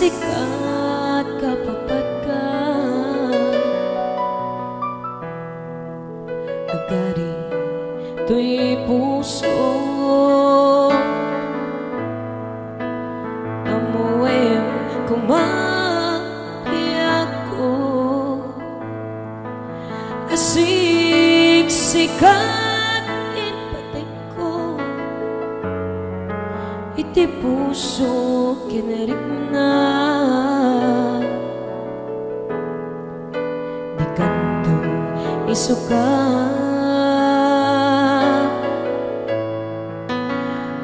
sikat kapapat ka agari to'y puso amuem kumahiyak ko asik sikat inpatik ko iti puso kinerik na di kanto isuka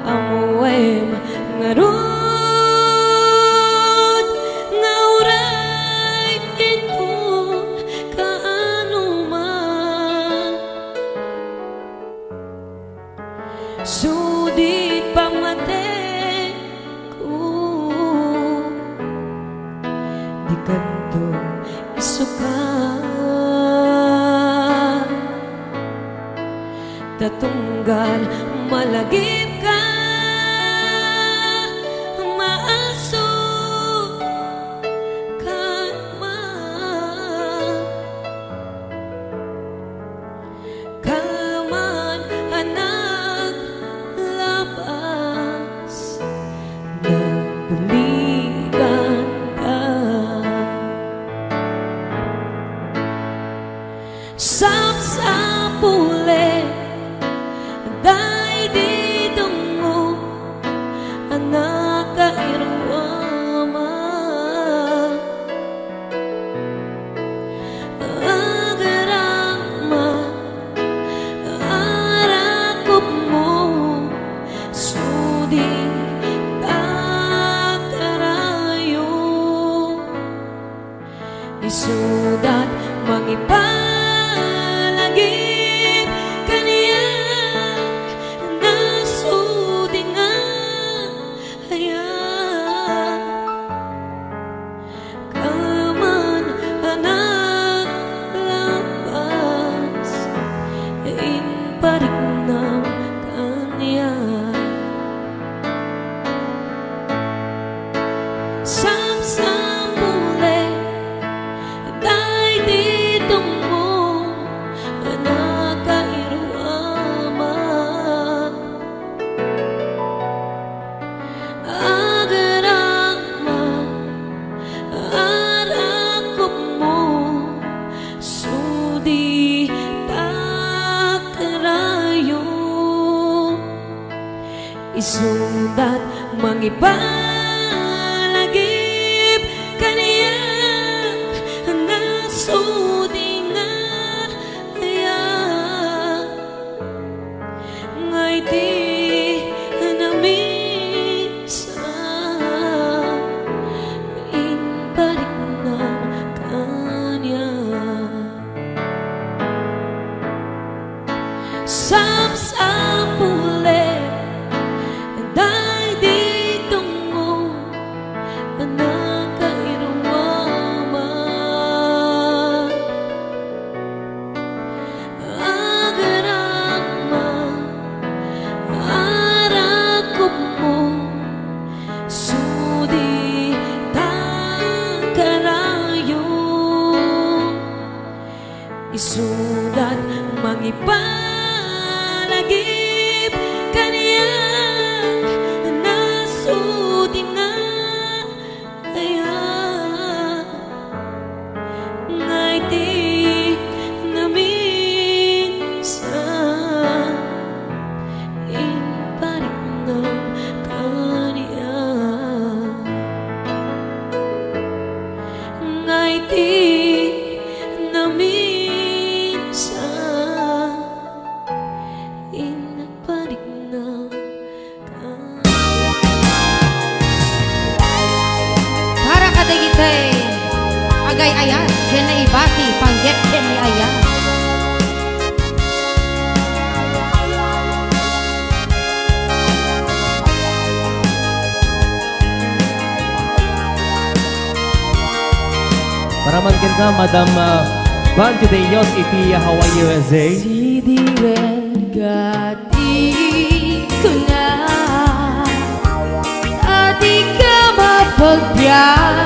amuem ngarod ngauray ito kaano man sudit pamate di kanto isuka tatunggal malagip ka maaso kalman anak labas nagbuligan sapsapule day dito mo anak kairwama agarama arakop mo sudi tatarayo isudat mangipan isudat mangipalagip kaniya nasudi nga aya ngay di namisa inbalik na kanya sapsapule isudat mangipalagip kaniya nasudi nga aya ngay di namisa inparik na kaniya ngay di agay ayan, dyan na ibati, panggep dyan ni ayan. Para mankin ka, Madam Banjo de Yos, Ipia, Hawaii, USA. Si diren gati ko na, adi ka mapagbiyak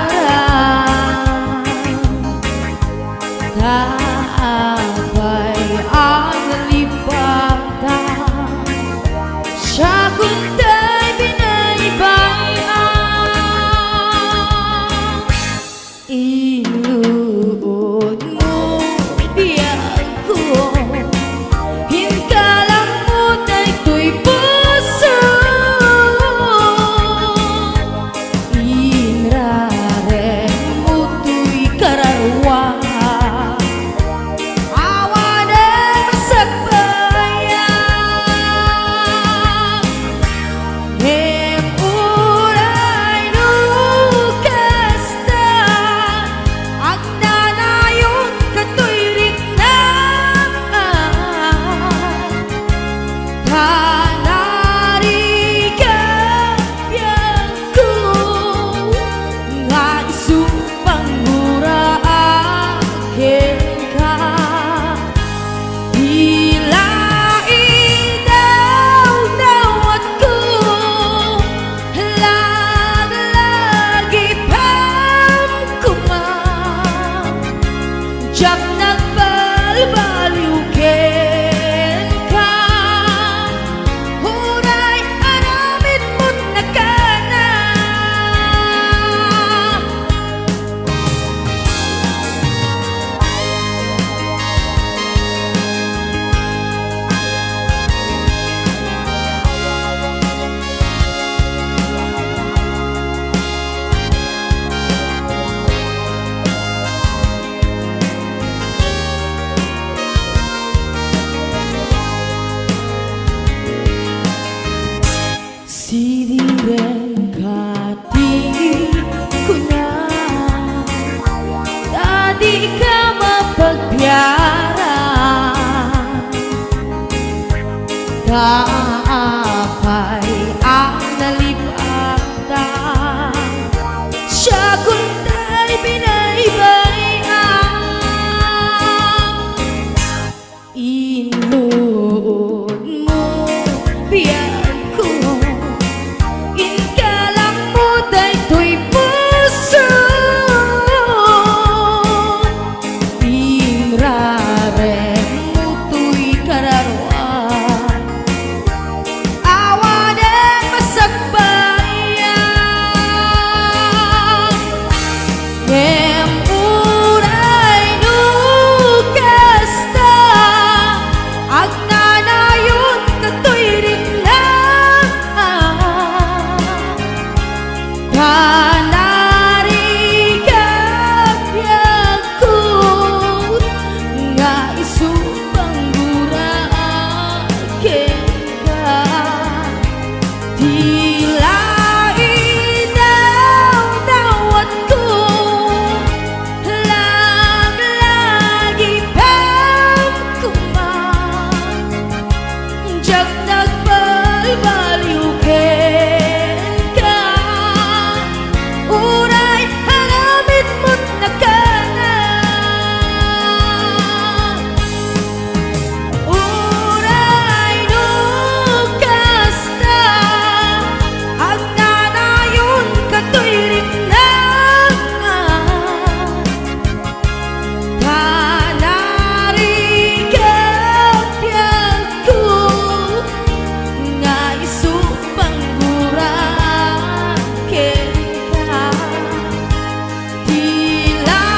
apay ang nalipatan. Siya kuntay binaybayan. Inuod mo biyan ko, inkalang mo daytoy puso. Imraren mo to'y kararwan, awa ng masagbayan. Ngemuray nukasta, agnanayon kato'y rinlan. Kanari kapyakot, nga isupang buraken ka. Tila inaw-nawat ko, lagi pang kuman. Diyak nagbalbaliw ken ka, uray haramit mo't nakana. Uray nukasta, agnanayon kato'y rinlan. Kanari kapyakot, nga isupang buraken ka. Tila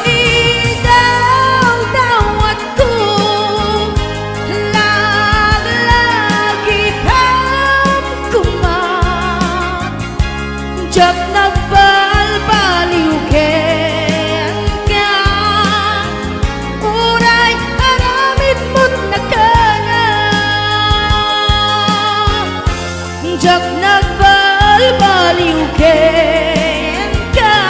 inaw-nawat ko, lagi pang kuman. Diyak nagbalbaliw ken ka, uray aramid mo't nakana. Diyak nagbalbaliw ken ka,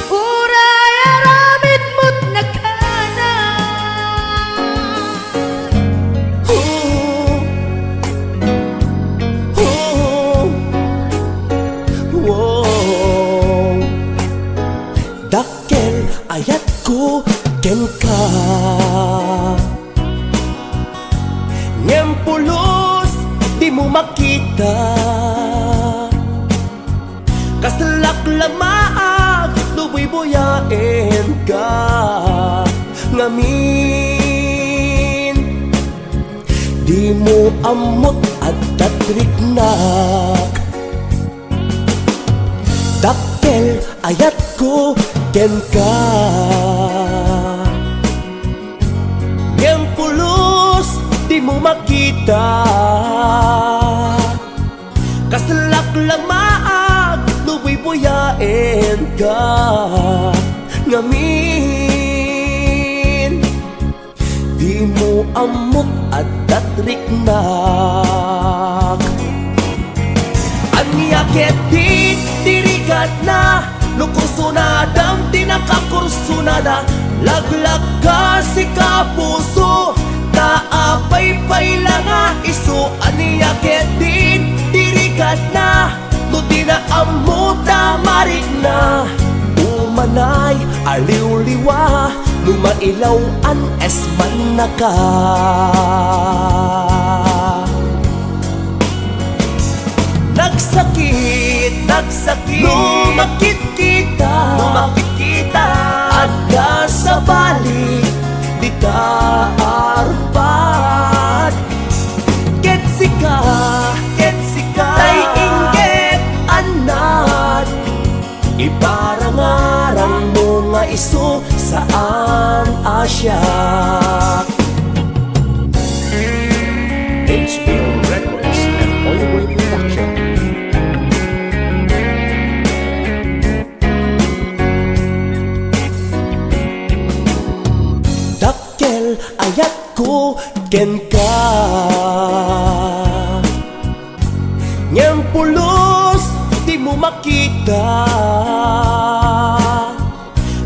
uray aramid mo't nakana. Wow. Dakkel ayat ko ken ka, nyempulos di mo makita. Kasalak lamaag luboy boyaen ka, ngamin di mo amot at tatriknak. Dakkel ayat ko ken ka, nyempulos di mo makita. Kasalak lamaag luboy boyaen ka, ngamin di mo amot at tatriknak. Anyakit din dirigat na, lukursunadang tinakakursunada. Laglag ka si kapuso, taapay-pay lang nga iso. Anyakit din dirigat na, no tinaamuta marik na. Umanay aliw-liwa, lumailaw an esman na ka. Nagsakit, lumakit kita, at ka sa balik, di ta arpat. Ketsika, tay inggit anad, iparangarang mo nga iso saan Asya. HBO Records and Hollywood Production. Dakkel ayat ko ken ka, nyempulos di mo makita.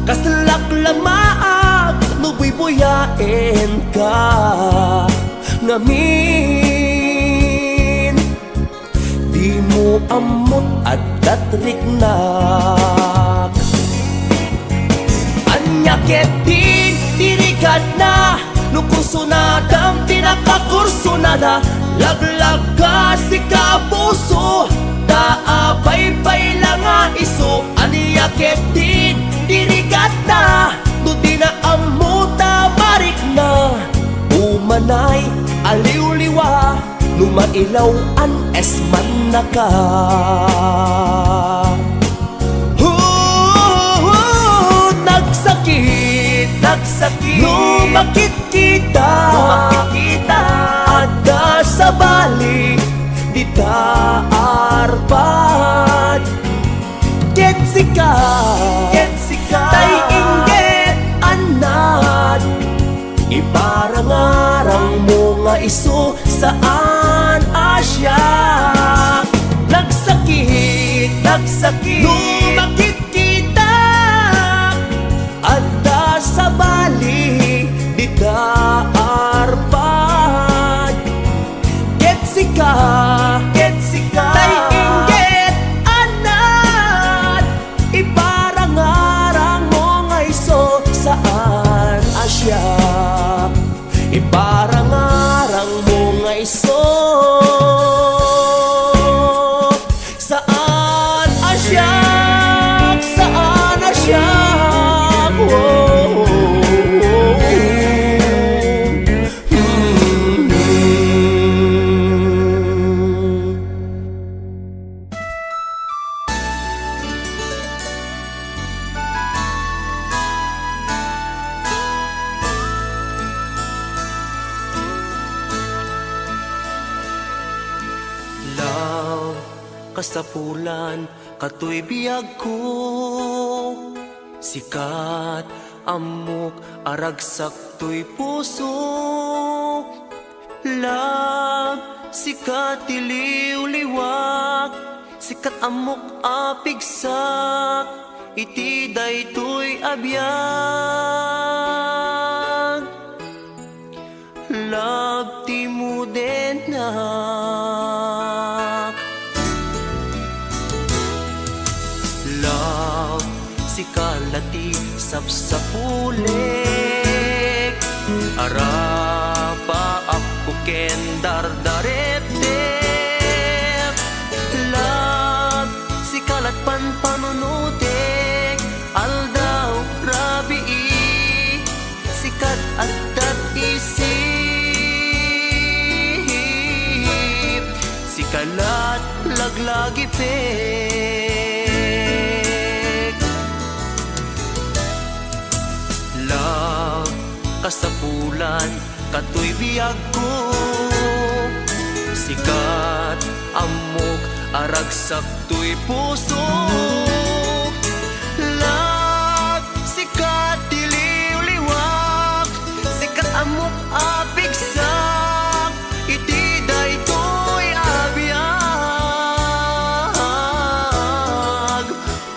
Kasalak lamaag luboy boyaen ka, ngamin amot at datriknak. Anyaket din tirikat na nukurso na dam tinakakurso na na laglag ka si kapuso taapay-pay lang nga iso. Anyaket din tirikat na no di na amuta marik na umanay aliw-liwa numailaw an esman na ka. Nagsakit lumakit kita ada sa bali di taarpad. Ketsika tay inggit anad iparangarang mo nga iso saan Asya. Nagsakit lumakit kita adda sa bali di taarpad. Ketsika tay inggit anad iparangarang mo nga iso saan Asya. Iparangarang mo nga iso saan Asya, saan Asya. Love, kasapulan, katoy biyag ko. Sikat, amok, aragsak to'y puso. Love, sikat, iliw-liwag. Sikat, amok, apigsak. Itiday to'y abiyag. Love, timudenak. Love, sikalati sapsapulik. Arapa ako kendardaretep. Love, sikalat panpanunutik. Aldaw rabii. Sikat at isip. Sikalat laglagipik. Love, kasapulan, katoy biyag ko. Sikat, amok, aragsak to'y puso. Love, sikat, diliw-liwak. Sikat, amok, apigsak. Itiday to'y abiyag.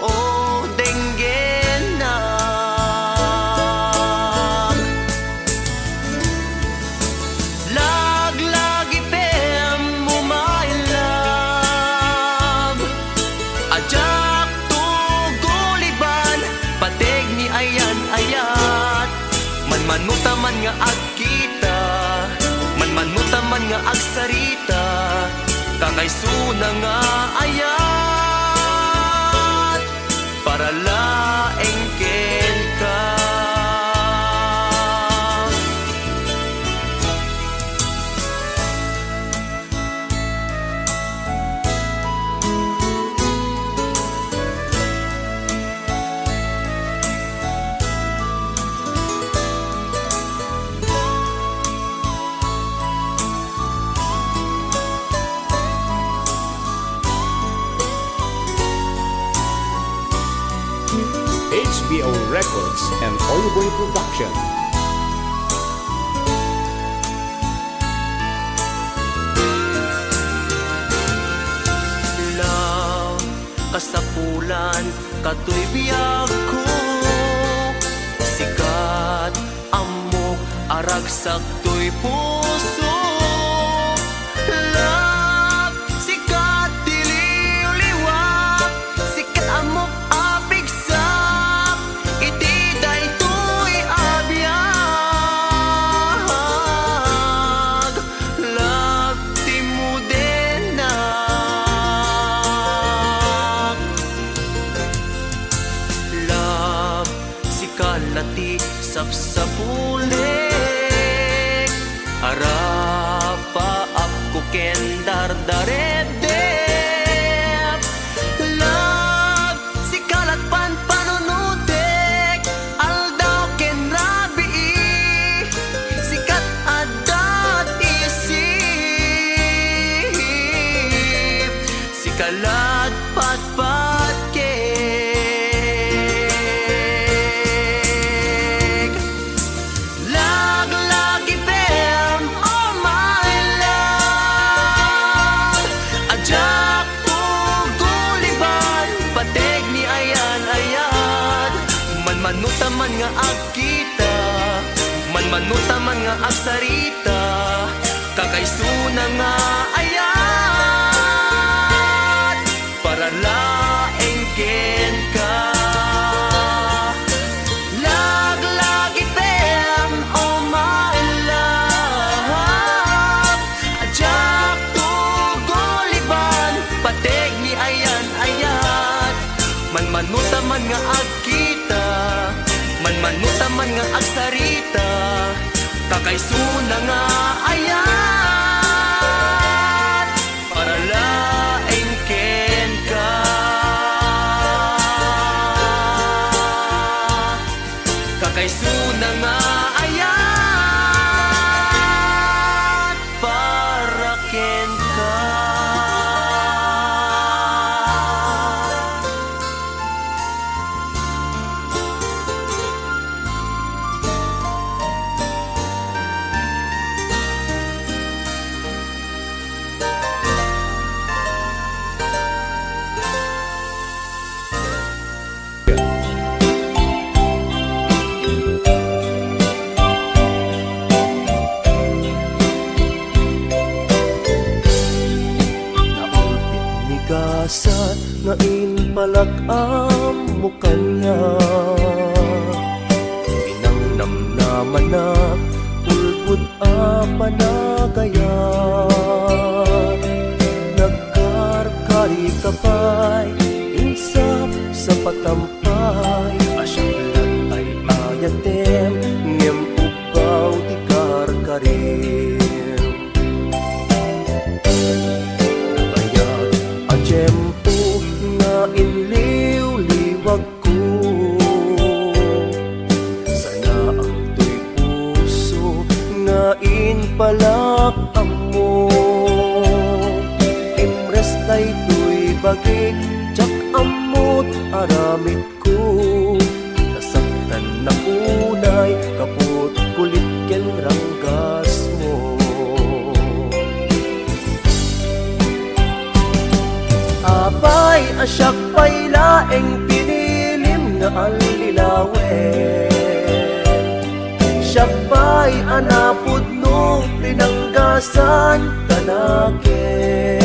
O denggenak. Laglagipem mo my love. Ajak to guliban. Pateg ni ayan-ayat. Manmanutaman nga agkita. Manmanutaman nga agsarita. Kakaysuna nga ayat. Para laeng ken ka. HBO Records and Oliboy Production. Love, kasapulan, katoy biyag ko. Sikat, amok, aragsak to'y puso. Love, sikat, diliw sapsapulek arapa ako ken dardaredep lag sikalat pan panunutek aldaw ken rabi sikat adat isip sikalat patpat kek lag-lagi bem oh my love ajak tuguliban pateg ni ayan-ayan manmanutaman nga agkita manmanutaman nga agsarita kakaysuna nga ayan para laeng ken ka lag-lagi bem oh my love ajak tuguliban pateg ni ayan-ayan manmanutaman nga agkita manmanutaman nga agsarita kakaysuna nga ayan para laeng ken ka kakaysuna nga ayan para ken ka. Naulpit nga inpalak-am mo kanya pinangnamnaman na ulbud apa na kaya nagkarkari ka pa'y insap sa patampay asyaklat ay ayatem ngem ubaw di karkarim Tiyempo nga inliw-liwag ko sana ang tuy puso nga inpalak mo imres tay tuy bagik tsak amot aramid ko nasaktan na unay kaput kulit ken ranggas mo apay asyak pay laeng pinilim nga alilawen siya pa'y anapod no pinanggasan kanakin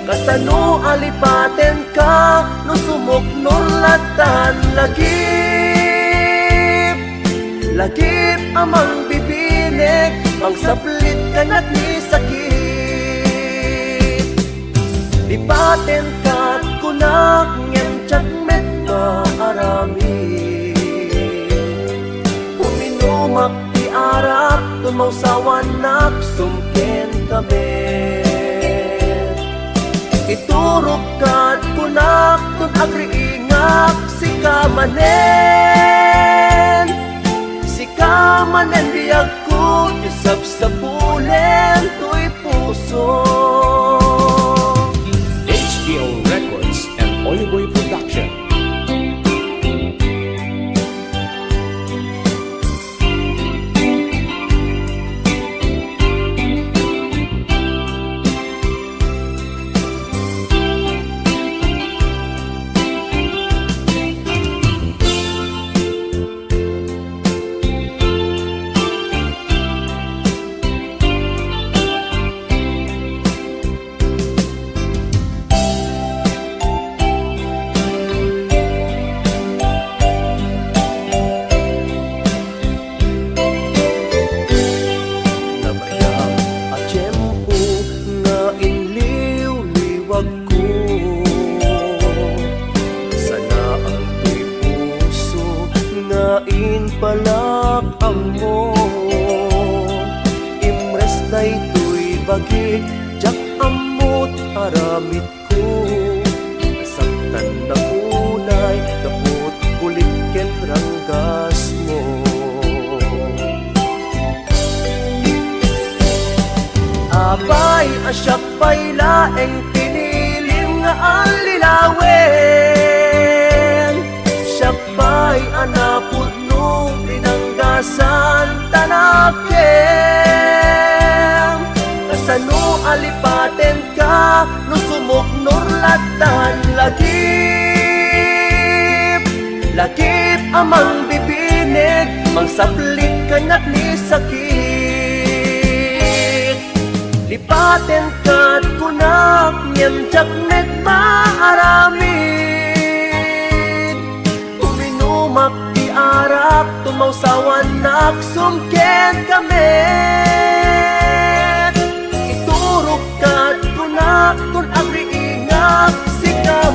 kasano alipaten ka no sumuknor latan lagip amang bibinek magsaplit kanak ni sakit Lipaten kat kunak ngem chakmet maarami Uminumak di arap tumaw sawanak sumken kami Iturok kat kunak tun agriingak si kamanen biyag ko isap sa pulen tuy puso HBO Records and Oyoboy Production. balak amo. Imres na ito'y bagi, jak amot aramid ko. Nasaktan na unay, kapot kulit ken ranggas mo. Abay, asyak pa'y laeng pinilim nga ang lilawin. Siya pa'y anapod nung pinanggasan tanakem. Kasano alipaten ka, no sumuknor latan lagip. Lagip amang bibinig, mang saplit kanak ni sakit. Lipaten kat kunak, niyam jaknet maaramid. Uminumak di arak, tumawsawan nak sumken kami. Iturok kat kunak, kun agri ingak, sika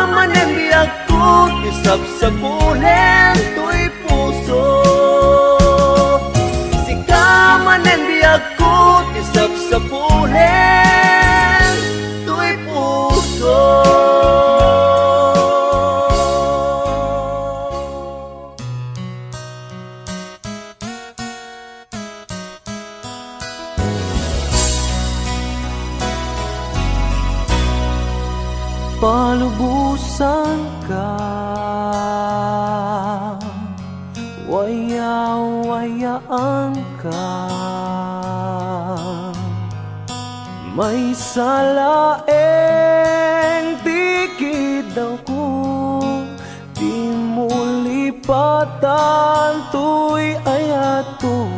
manen biag ko, isap sa pulen, tuy puso. Manen biag ko, isap sa pulen, tuy puso. Palubusan ka, waya-wayaan ka. May salaeng dikit daw ko, di mo lipatan tuy ayato,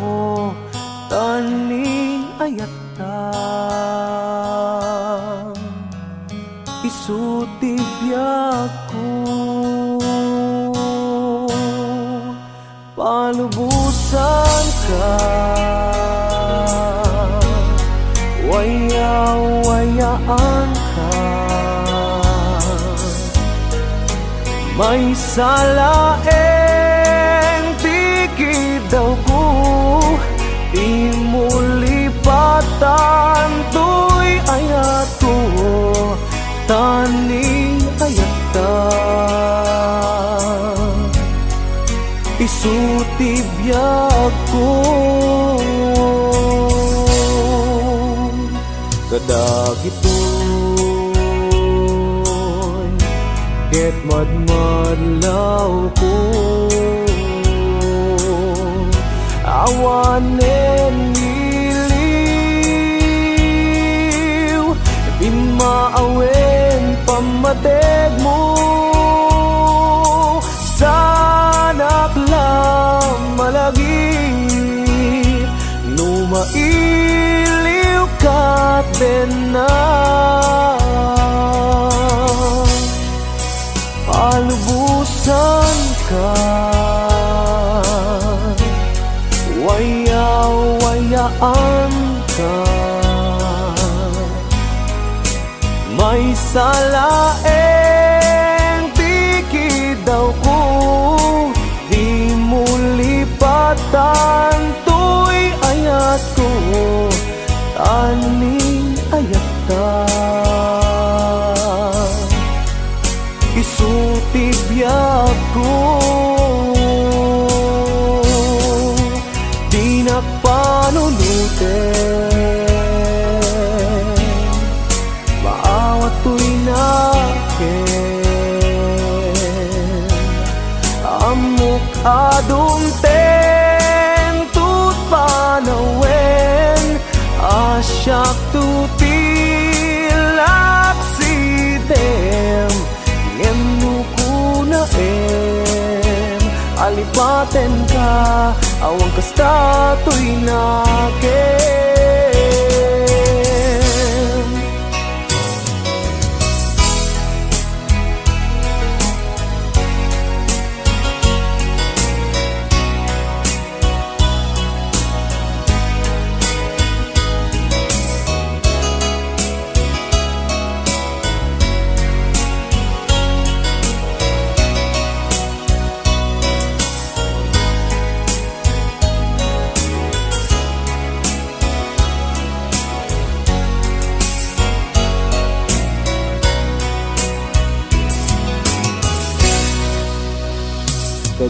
tani ayata. Isutibyak ko, palubusan ka, waya-wayaan ka. May salaeng dikit daw ko, di mo lipatan tuy ayato, tani ayata. Isutibyak ko, kadagitoy ket madmadlaw ko. Awanen iliw, di maawen pamateg mo. Sanak lang malagi, numailiw ka din na. Palubusan ka, waya-wayaan ka. May salaeng dikit daw ko, di mo lipatan tuy ayat ko, tani ayata. Isutibyak ko, di na panunutin, maawat tuy nakin. Amok adumten tut panawen, asyak tutilak sidem. Ngem na alipaten ka, awang kasta tuy nakin.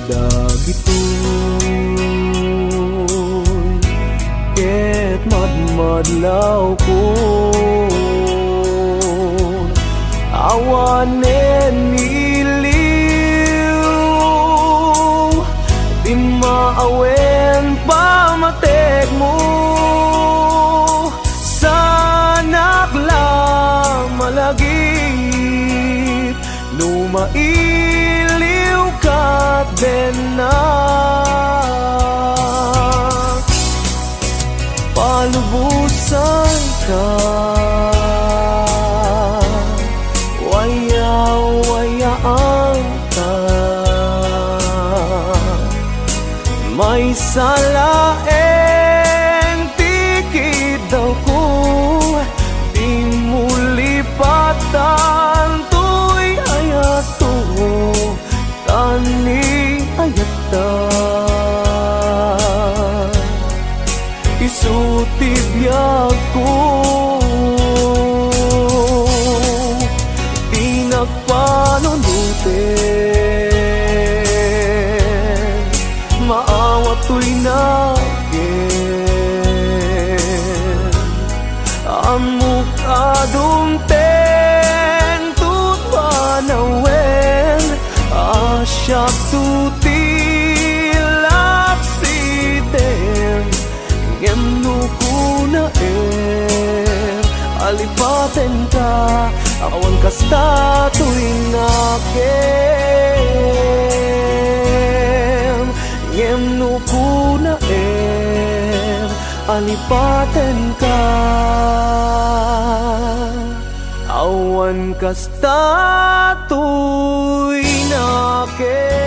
dagitoy ket madmadlaw ko awanen iliw di maawen pamatek mo sanak lang malagip lumailiw ka din na palubusan ka waya-wayaan ka may salaeng tikid daw ko di mo lipatan to'y ayato tani ayata isutibiyag ko pinagpanunutin maawa to'y nagin amok adumten tutwanawen asyak tutilak siden ngemno kuna alipaten ka awan kasta tuwing akin ngemno kuna alipaten ka awan kasta tuwing akin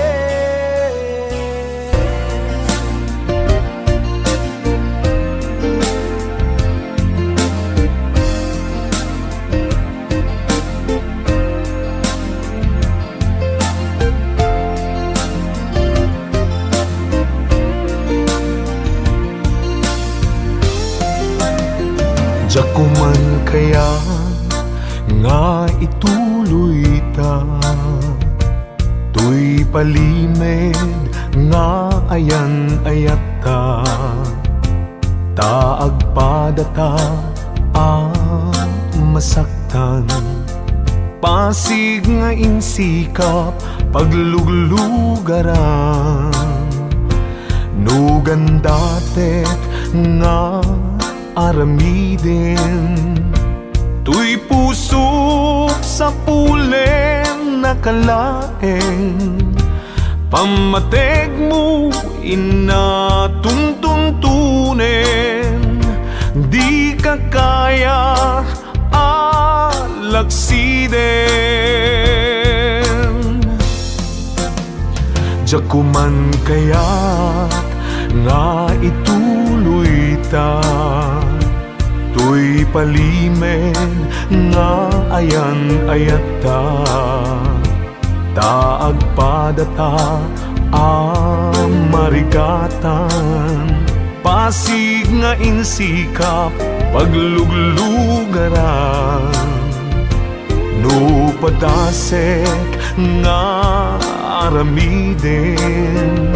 Diyako man kaya nga ituloy ta tuy palimed nga ayan ayat ta taag padata masaktan pasig nga insikap pagluglugaran nugan datet nga aramiden tuy pusok sa pulen nakalaeng pamatek mo inatuntuntunen di ka kaya alaksiden Diyako man kaya nga ituloy ta tuy palimed nga ayan ayat ta taag padata marigatan pasig nga insikap pagluglugaran no padasek nga aramiden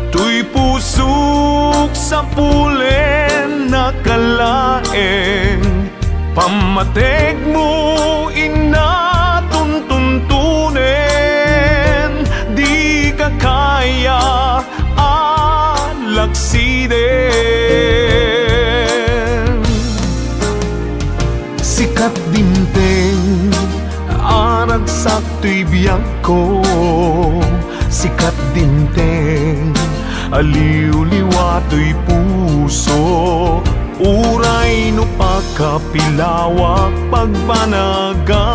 tuy pusok sa pulen nakalaeng pamatek mo inatuntuntunen di ka kaya alaksiden sikat dinteng aragsak tuy biyag ko sikat dinteng aliw-liwa to'y puso uray no pagkapilawak pagpanaga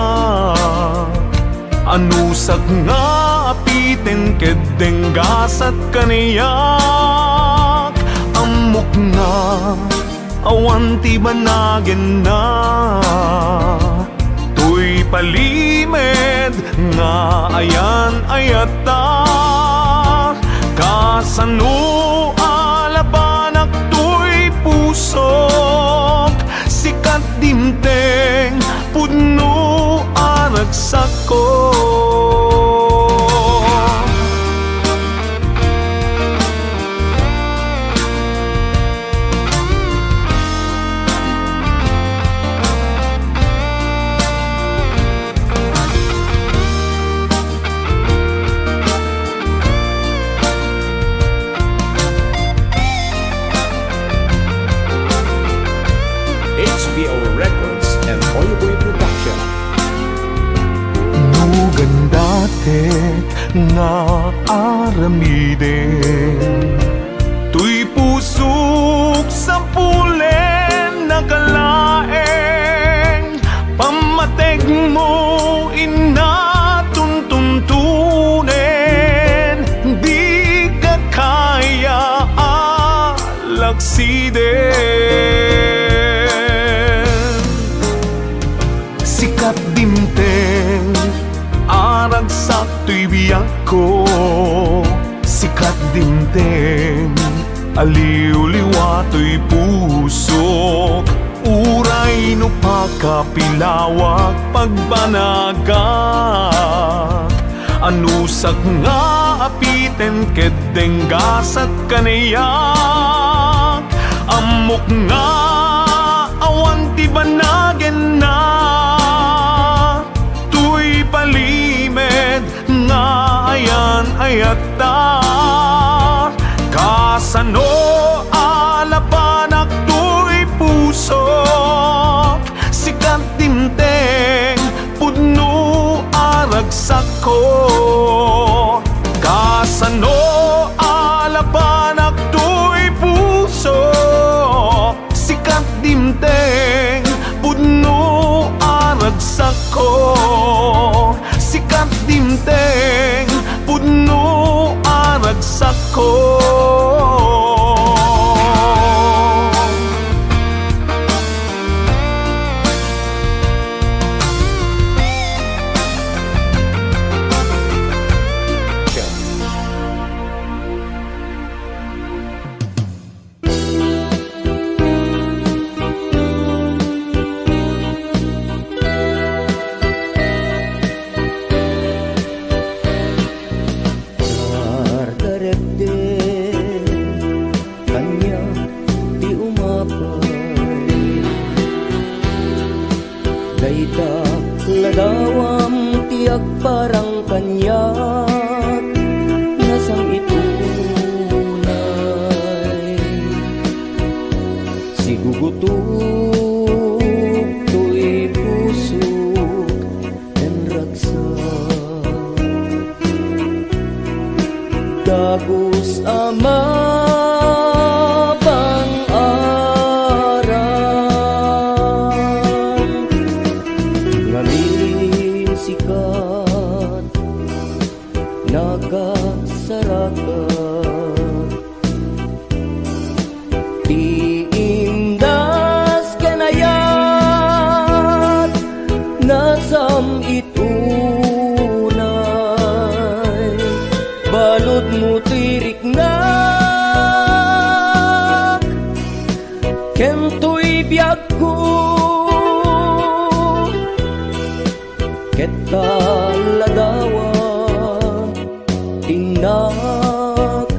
anusak nga apiten kedeng gasat kaniyak amok nga awan ti banagin na to'y palimed nga ayan ayata kasano alabanak to'y pusok sikat dimteng pudno aragsak ko SPO Records and Oyuboy Production. Nugan dati nga aramiden, tuy pusok sa pulen nakalaeng, pamateg mo inatuntuntunin, di ka kaya alaksiden. Sikat dimteng arag sa tuy biyak ko, sikat dimteng aliw-liwa tuy puso, uray no pakapilawak pagbanagak, anusag nga apiten kedeng gasat kanayak, amok nga awan ti banagen na, tuy palimed nga ayan ayata, kasano alapanak tuy puso, sikat dimteng pudno aragsak ko, kasano alapanak tuy puso, sikat dimteng pudno aragsak ko, sikat dimteng pudno aragsak ko. Dayta ladawam tiag parang kanyak, nasang itunay, sigugutuk tuy pusok en ragsak, dagus ama nakasarakat, tiindas kanayat, nasam itunay, balod mo tirik na, kento'y biyag ko, ketaladawa tinak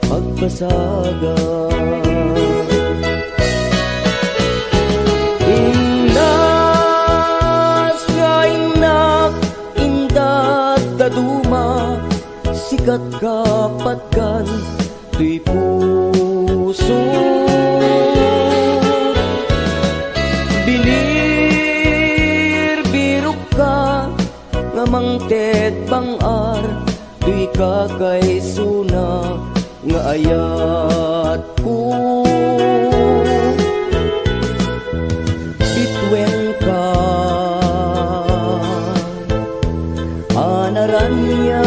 pagpasagan, inas nga inak indat daduma, sikat kapatkan tuy puso, binir-birok ka nga mangted bangar, tuy kakay suna nga ayat ko, bitwen ka anaran niya,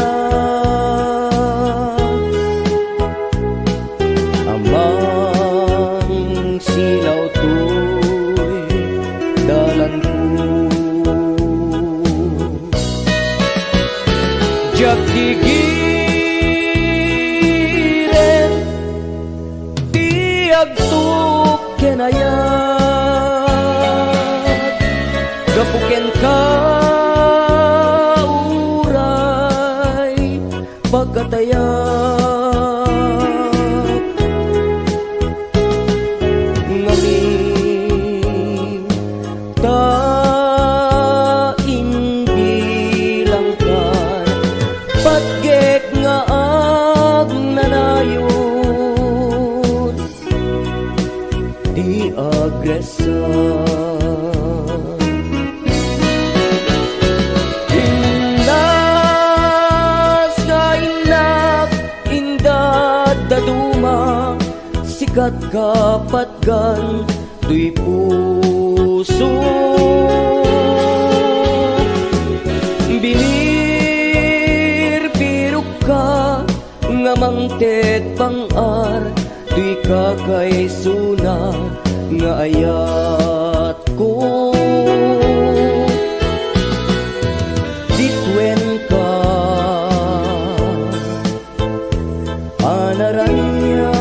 amang silaw tuy dalan ko, jak digiren tiag tup kenayat, gapuken ka uray pagkatayak, ngamin ta imbilangkan, patgek nga ag nanayon, di agresan. Indas nga inak, indad daduma, sikat kapatgan, tuy puso. Binirpirok ka, nga mangted pangar, tuy kakay suna, nga ayat ko. Ditwen ka, anaranya,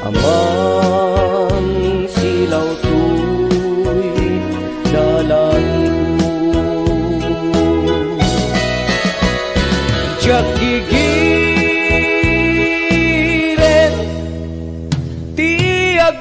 amang silaw tuy dalan jak gigiret tiag